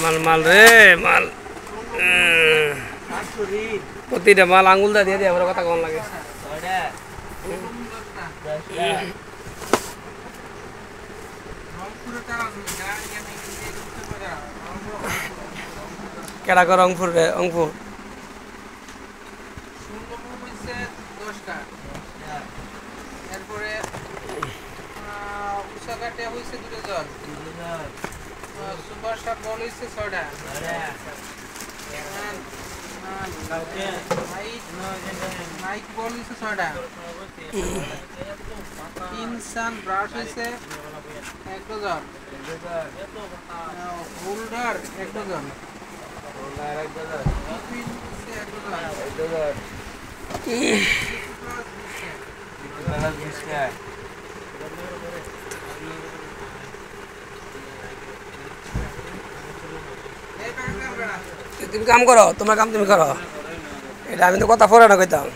মাল মাল রে মাল প্রতিটা মাল আঙুল দা দিয়ে দিয়ে আমার কথা কম লাগে কেডা কর রংপুর রে রংপুর সুপার শট বল হইছে 6টা মাইক বল হইছে 6টা ইনসান ব্রাশ হইছে 1 dozen holder 1 dozen holder 1 dozen pin হইছে 1 ডজন 1 ডজন তুমি কাম করো তোমার কাম তুমি করো এটা আমি তো কথা ফোরে না কইতাম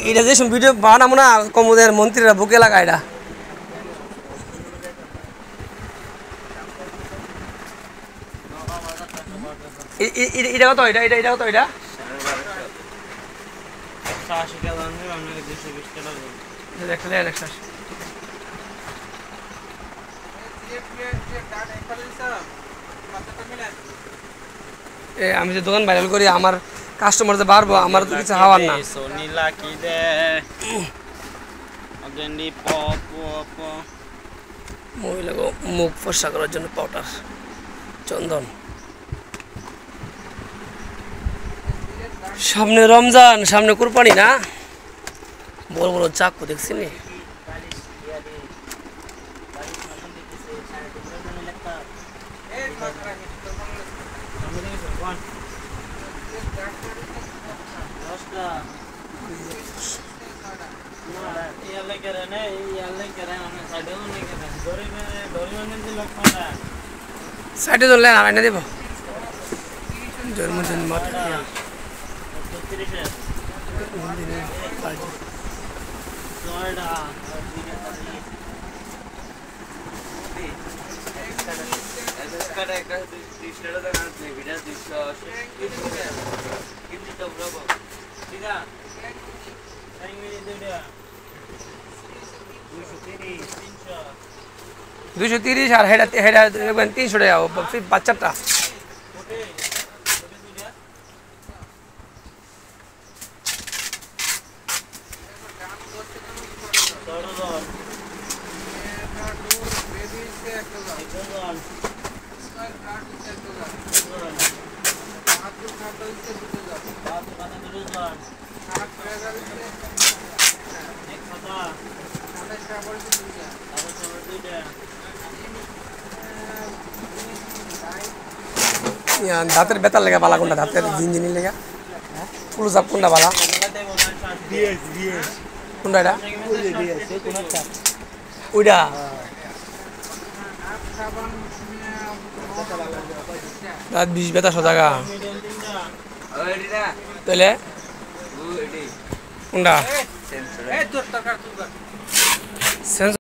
এটা যে ভিডিও বানাবো না কমুদের মন্ত্রীরা বুকে লাগা এটা এটা কত এটা এটা এটা কত এটা 180 টাকা দাম নেবে আপনাকে 220 টাকা দেব দেখলে 180 আমি যে দোকান ভাইরাল করি আমার কাস্টমার যে বাড়বো আমার তো কিছু হওয়ার না সোনিলা কি দে অগেন্ডি পপ পপ মহিলা মুখ ফর্সা করার জন্য পাউডার চন্দন সামনে রমজান সামনে কুরবানি না বড় বড় চাকু দেখছি নি সাইডে ধরলে আর এনে দেব জন্মদিন মাত্র দুশো 30 আর হেডা হেডা 300 টাকা বাচ্চাটা দাঁতের বেতার লেগে বালা কোনটা দাঁতের জিনজিনি লেগে পুরো সাপ কোনটা বালা কোনটা এটা ওইটা দাঁত 20 বেতা সজাগা তাহলে কোনটা